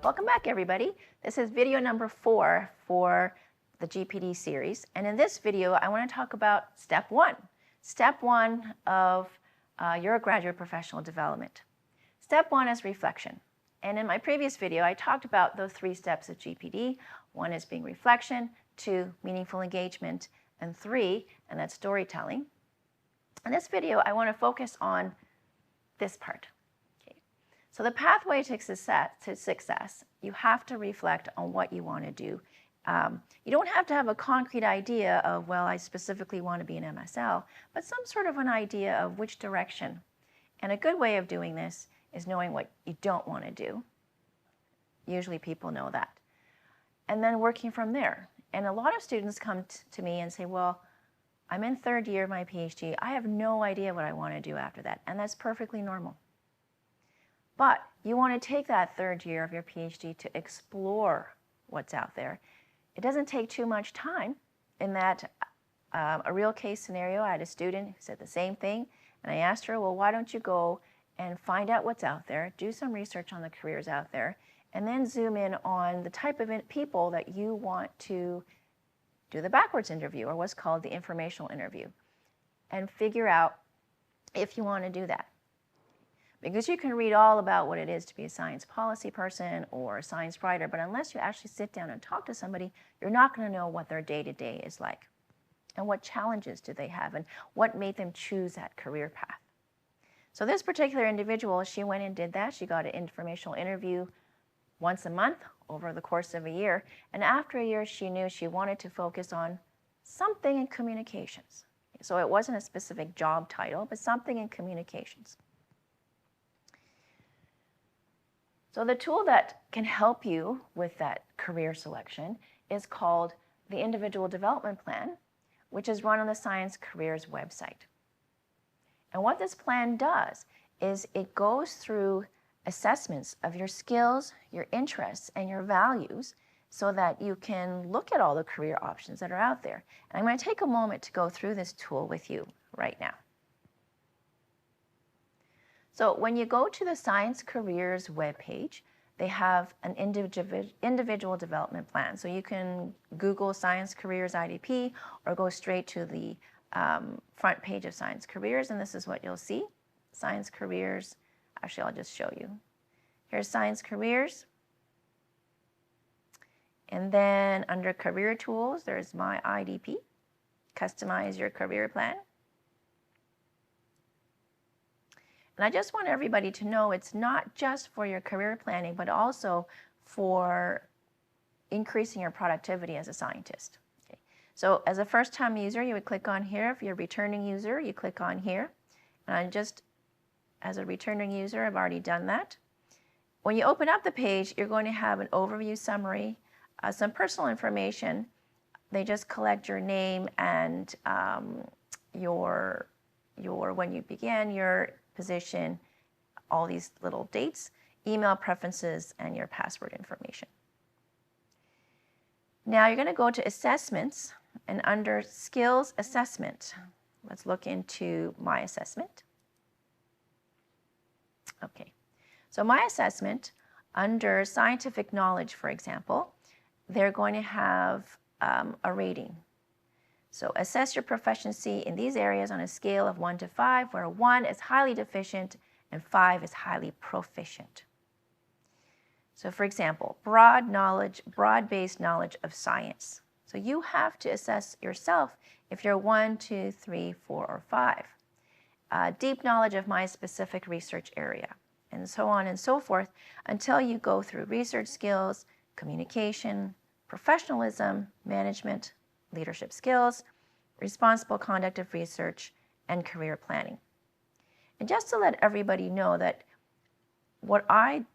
Welcome back, everybody. This is video number 4 for the GPD series. And in this video, I want to talk about step 1. Step 1 of your graduate professional development. Step 1 is reflection. And in my previous video, I talked about those 3 steps of GPD. 1 is being reflection, 2, meaningful engagement, and 3, and that's storytelling. In this video, I want to focus on this part. So the pathway to success, you have to reflect on what you want to do. You don't have to have a concrete idea of, well, I specifically want to be an MSL, but some sort of an idea of which direction. And a good way of doing this is knowing what you don't want to do. Usually people know that. And then working from there. And a lot of students come to me and say, well, I'm in 3rd year of my PhD. I have no idea what I want to do after that. And that's perfectly normal. But you want to take that 3rd year of your PhD to explore what's out there. It doesn't take too much time. In that a real case scenario, I had a student who said the same thing, and I asked her, well, why don't you go and find out what's out there, do some research on the careers out there, and then zoom in on the type of people that you want to do the backwards interview, or what's called the informational interview, and figure out if you want to do that. Because you can read all about what it is to be a science policy person or a science writer, but unless you actually sit down and talk to somebody, you're not going to know what their day-to-day is like, and what challenges do they have, and what made them choose that career path. So this particular individual, she went and did that. She got an informational interview once a month over the course of a year, and after a year, she knew she wanted to focus on something in communications. So it wasn't a specific job title, but something in communications. So the tool that can help you with that career selection is called the Individual Development Plan, which is run on the Science Careers website. And what this plan does is it goes through assessments of your skills, your interests, and your values so that you can look at all the career options that are out there. And I'm going to take a moment to go through this tool with you right now. So when you go to the Science Careers webpage, they have an individual development plan. So you can Google Science Careers IDP or go straight to the front page of Science Careers, and this is what you'll see. Science Careers, actually I'll just show you. Here's Science Careers. And then under Career Tools, there's My IDP, Customize Your Career Plan. And I just want everybody to know it's not just for your career planning, but also for increasing your productivity as a scientist. Okay. So as a first-time user, you would click on here. If you're a returning user, you click on here. And as a returning user, I've already done that. When you open up the page, you're going to have an overview summary, some personal information. They just collect your name and when you began, your position, all these little dates, email preferences, and your password information. Now you're going to go to assessments, and under skills assessment, let's look into my assessment. Okay, so my assessment under scientific knowledge, for example, they're going to have a rating. So assess your proficiency in these areas on a scale of 1 to 5, where 1 is highly deficient and 5 is highly proficient. So for example, broad-based knowledge of science. So you have to assess yourself if you're 1, 2, 3, 4, or 5. Deep knowledge of my specific research area, and so on and so forth, until you go through research skills, communication, professionalism, management, leadership skills, responsible conduct of research, and career planning. And just to let everybody know that what I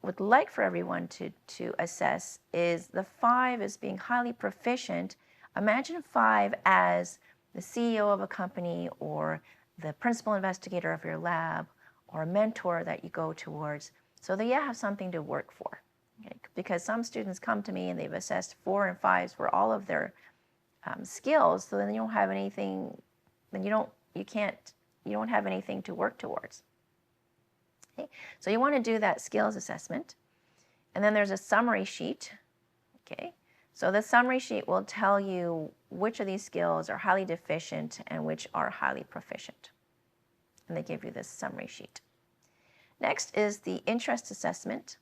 would like for everyone to assess is the 5 as being highly proficient. Imagine 5 as the CEO of a company, or the principal investigator of your lab, or a mentor that you go towards, so that you have something to work for. Okay? Because some students come to me and they've assessed 4 and 5s for all of their skills, so then you don't have anything, then you don't have anything to work towards. Okay? So you want to do that skills assessment. And then there's a summary sheet. Okay, so the summary sheet will tell you which of these skills are highly deficient and which are highly proficient. And they give you this summary sheet. Next is the interest assessment.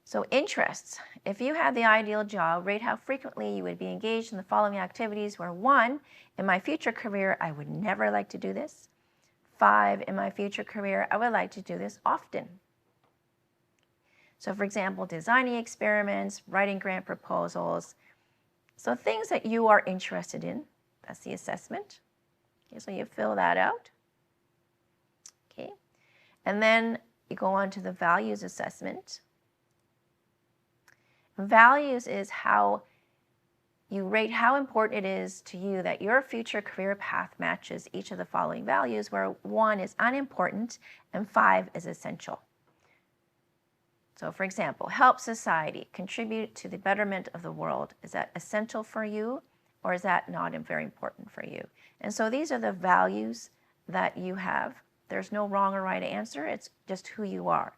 So interests, if you had the ideal job, rate how frequently you would be engaged in the following activities where 1, in my future career, I would never like to do this. 5, in my future career, I would like to do this often. So for example, designing experiments, writing grant proposals. So things that you are interested in, that's the assessment. Okay, so you fill that out. Okay, and then you go on to the values assessment. Values is how you rate how important it is to you that your future career path matches each of the following values, where 1 is unimportant and 5 is essential. So for example, help society, contribute to the betterment of the world. Is that essential for you, or is that not very important for you? And so these are the values that you have. There's no wrong or right answer. It's just who you are.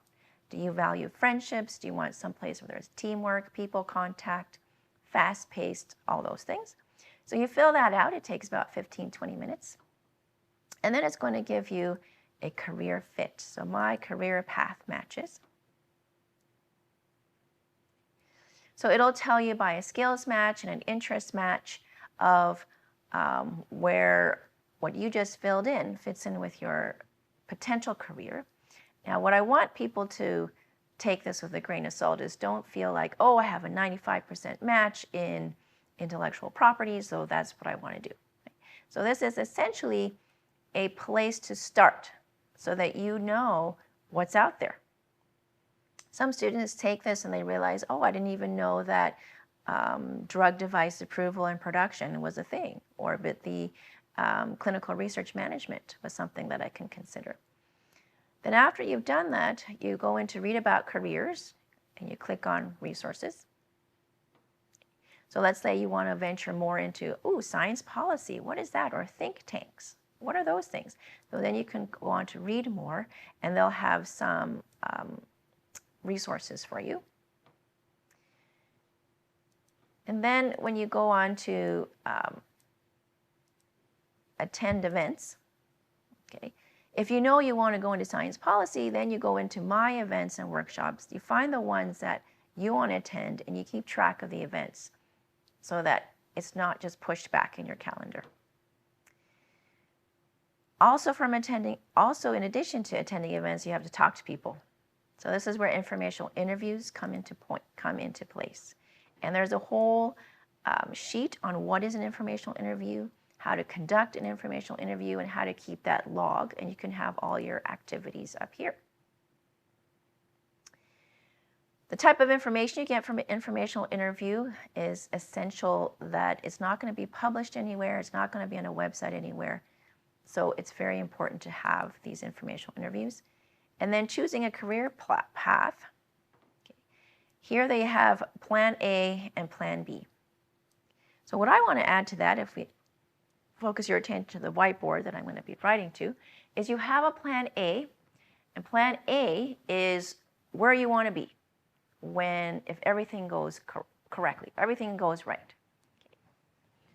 Do you value friendships? Do you want someplace where there's teamwork, people contact, fast-paced, all those things? So you fill that out. It takes about 15-20 minutes. And then it's going to give you a career fit. So my career path matches. So it'll tell you by a skills match and an interest match of where what you just filled in fits in with your potential career. Now, what I want people to take this with a grain of salt is don't feel like, oh, I have a 95% match in intellectual property, so that's what I want to do. So this is essentially a place to start so that you know what's out there. Some students take this and they realize, oh, I didn't even know that drug device approval and production was a thing, or but the clinical research management was something that I can consider. Then after you've done that, you go into read about careers and you click on resources. So let's say you want to venture more into, science policy. What is that? Or think tanks. What are those things? So then you can go on to read more and they'll have some resources for you. And then when you go on to attend events, okay, if you know you want to go into science policy, then you go into my events and workshops. You find the ones that you want to attend and you keep track of the events so that it's not just pushed back in your calendar. Also in addition to attending events, you have to talk to people. So this is where informational interviews come into place. And there's a whole sheet on what is an informational interview, how to conduct an informational interview, and how to keep that log, and you can have all your activities up here. The type of information you get from an informational interview is essential that it's not going to be published anywhere, it's not going to be on a website anywhere. So it's very important to have these informational interviews. And then choosing a career path. Okay. Here they have Plan A and Plan B. So what I want to add to that, if we focus your attention to the whiteboard that I'm going to be writing to, is you have a Plan A, and Plan A is where you want to be if everything goes correctly, if everything goes right.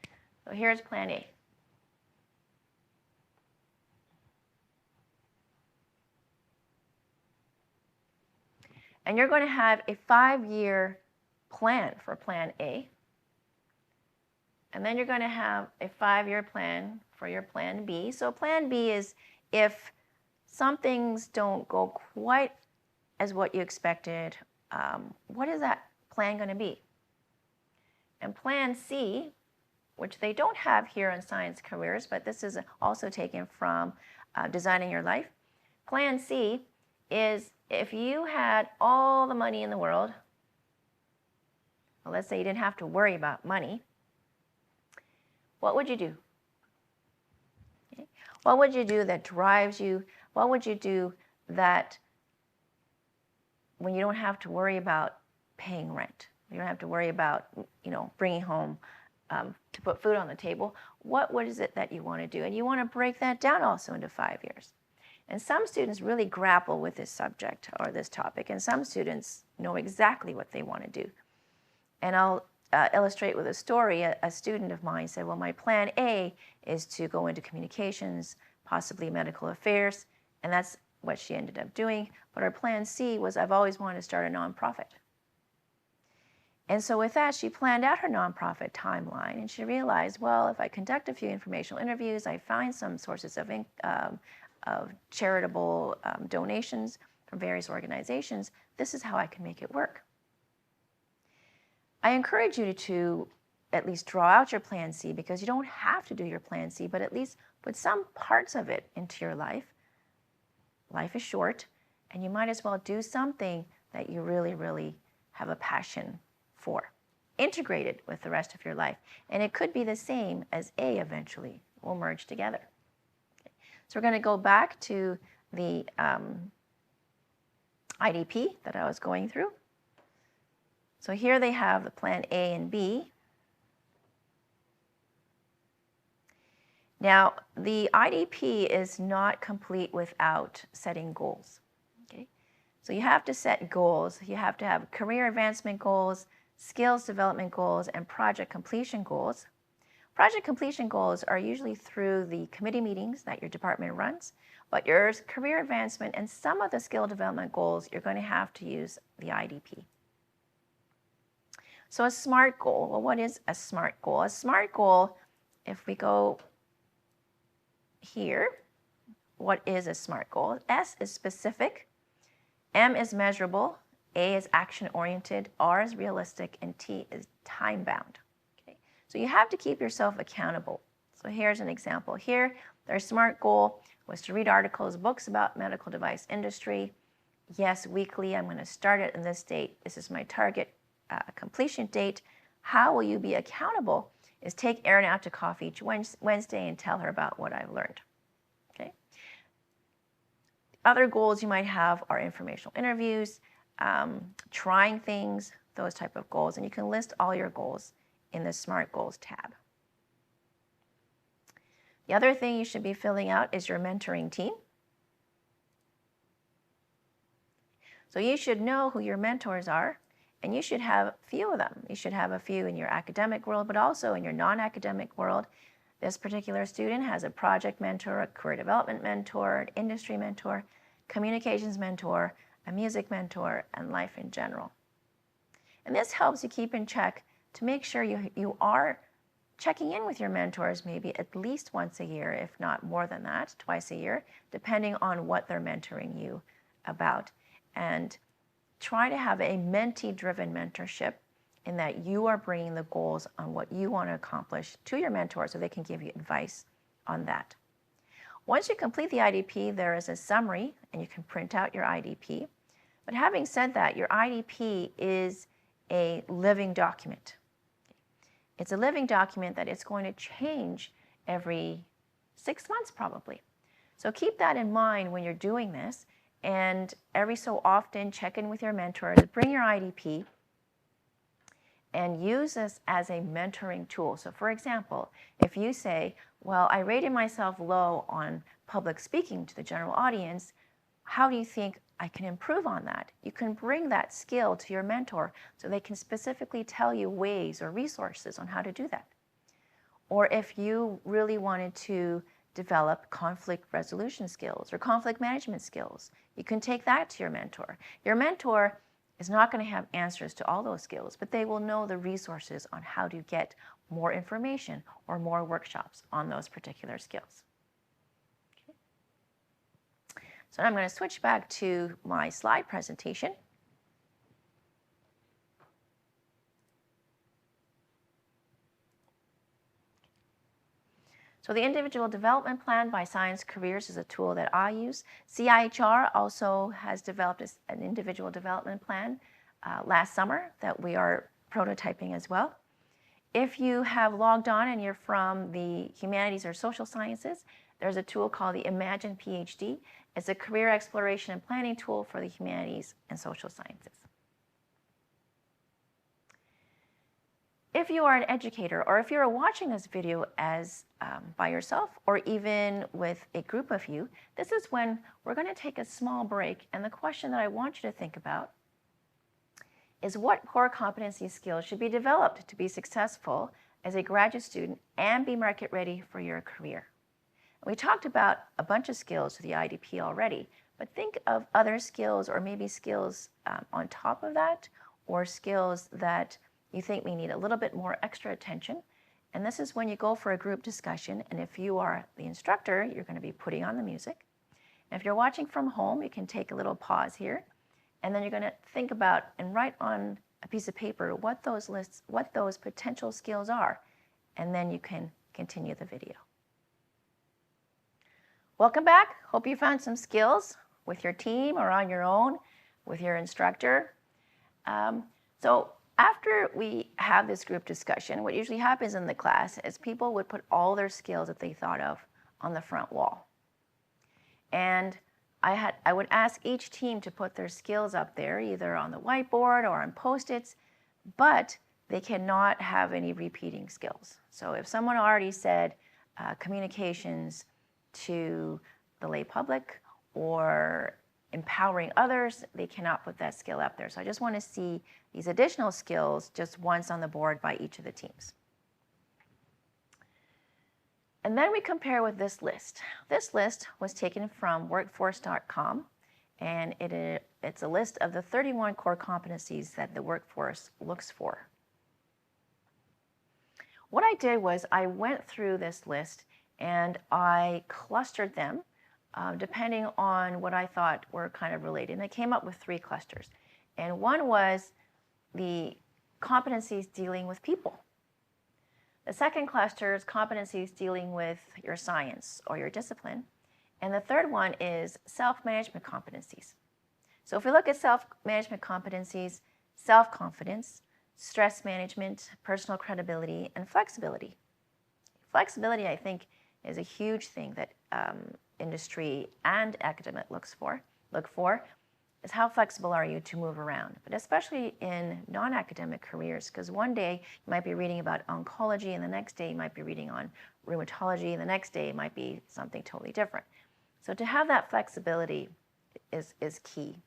Okay. So here's Plan A. And you're going to have a 5-year plan for Plan A. And then you're going to have a 5-year plan for your Plan B. So Plan B is if some things don't go quite as what you expected, what is that plan going to be? And Plan C, which they don't have here in Science Careers, but this is also taken from Designing Your Life. Plan C is if you had all the money in the world, well, let's say you didn't have to worry about money, what would you do? Okay. What would you do that drives you? What would you do that when you don't have to worry about paying rent? You don't have to worry about, bringing home to put food on the table. What is it that you want to do? And you want to break that down also into 5 years. And some students really grapple with this subject or this topic, and some students know exactly what they want to do. And I'll illustrate with a story. A student of mine said, well, my plan A is to go into communications, possibly medical affairs, and that's what she ended up doing. But her plan C was, I've always wanted to start a nonprofit. And so with that, she planned out her nonprofit timeline, and she realized, well, if I conduct a few informational interviews, I find some sources of charitable donations from various organizations, this is how I can make it work. I encourage you to at least draw out your plan C, because you don't have to do your plan C, but at least put some parts of it into your life. Life is short, and you might as well do something that you really, really have a passion for. Integrate it with the rest of your life. And it could be the same as A eventually. Will merge together. Okay. So we're going to go back to the IDP that I was going through. So here they have the plan A and B. Now, the IDP is not complete without setting goals. Okay? So you have to set goals. You have to have career advancement goals, skills development goals, and project completion goals. Project completion goals are usually through the committee meetings that your department runs, but your career advancement and some of the skill development goals, you're going to have to use the IDP. So a SMART goal, well, what is a SMART goal? A SMART goal, if we go here, what is a SMART goal? S is specific, M is measurable, A is action-oriented, R is realistic, and T is time-bound. Okay? So you have to keep yourself accountable. So here's an example. Here, their SMART goal was to read articles, books about medical device industry. Yes, weekly, I'm going to start it on this date. This is my target completion date. How will you be accountable is take Erin out to coffee each Wednesday and tell her about what I've learned. Okay. Other goals you might have are informational interviews, trying things, those type of goals, and you can list all your goals in the SMART Goals tab. The other thing you should be filling out is your mentoring team. So you should know who your mentors are, and you should have a few of them. You should have a few in your academic world, but also in your non-academic world. This particular student has a project mentor, a career development mentor, an industry mentor, communications mentor, a music mentor, and life in general. And this helps you keep in check to make sure you are checking in with your mentors maybe at least once a year, if not more than that, twice a year, depending on what they're mentoring you about. And try to have a mentee-driven mentorship in that you are bringing the goals on what you want to accomplish to your mentor so they can give you advice on that. Once you complete the IDP, there is a summary, and you can print out your IDP. But having said that, your IDP is a living document. It's a living document that it's going to change every 6 months probably. So keep that in mind when you're doing this, and every so often check in with your mentors, bring your IDP, and use this as a mentoring tool. So for example, if you say, well, I rated myself low on public speaking to the general audience, how do you think I can improve on that? You can bring that skill to your mentor so they can specifically tell you ways or resources on how to do that. Or if you really wanted to develop conflict resolution skills or conflict management skills, you can take that to your mentor. Your mentor is not going to have answers to all those skills, but they will know the resources on how to get more information or more workshops on those particular skills. Okay. So now I'm going to switch back to my slide presentation. So the Individual Development Plan by Science Careers is a tool that I use. CIHR also has developed an individual development plan last summer that we are prototyping as well. If you have logged on and you're from the humanities or social sciences, there's a tool called the Imagine PhD. It's a career exploration and planning tool for the humanities and social sciences. if you are an educator, or if you're watching this video as by yourself, or even with a group of you, this is when we're going to take a small break. And the question that I want you to think about is, what core competency skills should be developed to be successful as a graduate student and be market ready for your career? We talked about a bunch of skills for the IDP already, but think of other skills, or maybe skills on top of that, or skills that you think may need a little bit more extra attention. And this is when you go for a group discussion, and if you are the instructor, you're going to be putting on the music. And if you're watching from home, you can take a little pause here, and then you're going to think about and write on a piece of paper what those potential skills are, and then you can continue the video. Welcome back. Hope you found some skills with your team or on your own with your instructor. So after we have this group discussion, what usually happens in the class is people would put all their skills that they thought of on the front wall. And I would ask each team to put their skills up there, either on the whiteboard or on Post-its, but they cannot have any repeating skills. So if someone already said communications to the lay public or empowering others, they cannot put that skill up there. So I just want to see these additional skills just once on the board by each of the teams. And then we compare with this list. This list was taken from workforce.com, and it's a list of the 31 core competencies that the workforce looks for. What I did was I went through this list and I clustered them depending on what I thought were kind of related. And I came up with 3 clusters. And one was the competencies dealing with people. The second cluster is competencies dealing with your science or your discipline. And the third one is self-management competencies. So if we look at self-management competencies, self-confidence, stress management, personal credibility, and flexibility. Flexibility, I think, is a huge thing that industry and academic look for, is how flexible are you to move around, but especially in non-academic careers, because one day you might be reading about oncology, and the next day you might be reading on rheumatology, and the next day it might be something totally different. So to have that flexibility is key.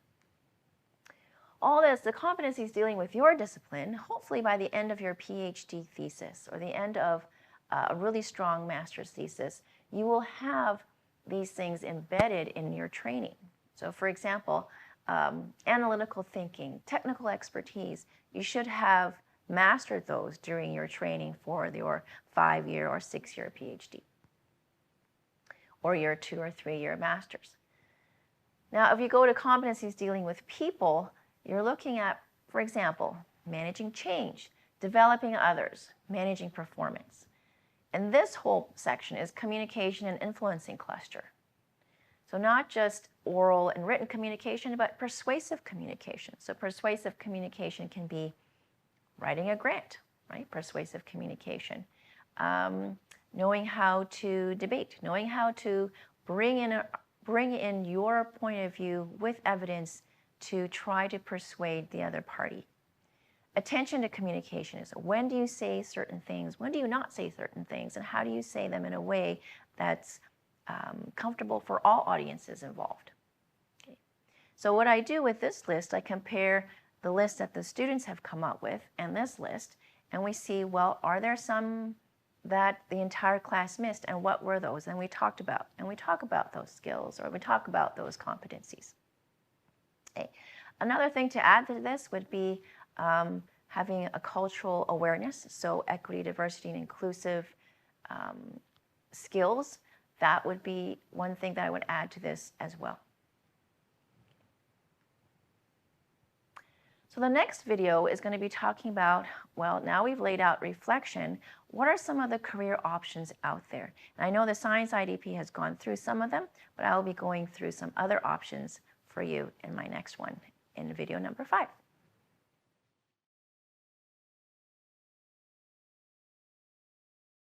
All this, the competencies dealing with your discipline, hopefully by the end of your PhD thesis or the end of a really strong master's thesis, you will have these things embedded in your training. So for example, analytical thinking, technical expertise, you should have mastered those during your training for your 5-year or 6-year PhD, or your 2 or 3-year master's. Now, if you go to competencies dealing with people, you're looking at, for example, managing change, developing others, managing performance. And this whole section is communication and influencing cluster. So not just oral and written communication, but persuasive communication. So persuasive communication can be writing a grant, right? Persuasive communication. Knowing how to debate, knowing how to bring in your point of view with evidence to try to persuade the other party. Attention to communication is, when do you say certain things, when do you not say certain things, and how do you say them in a way that's comfortable for all audiences involved. Okay. So what I do with this list, I compare the list that the students have come up with and this list, and we see, well, are there some that the entire class missed, and what were those? And we talk about those skills, or we talk about those competencies. Okay. Another thing to add to this would be having a cultural awareness, so equity, diversity, and inclusive skills. That would be one thing that I would add to this as well. So the next video is going to be talking about, well, now we've laid out reflection, what are some of the career options out there? And I know the Science IDP has gone through some of them, but I will be going through some other options for you in my next one, in video number 5.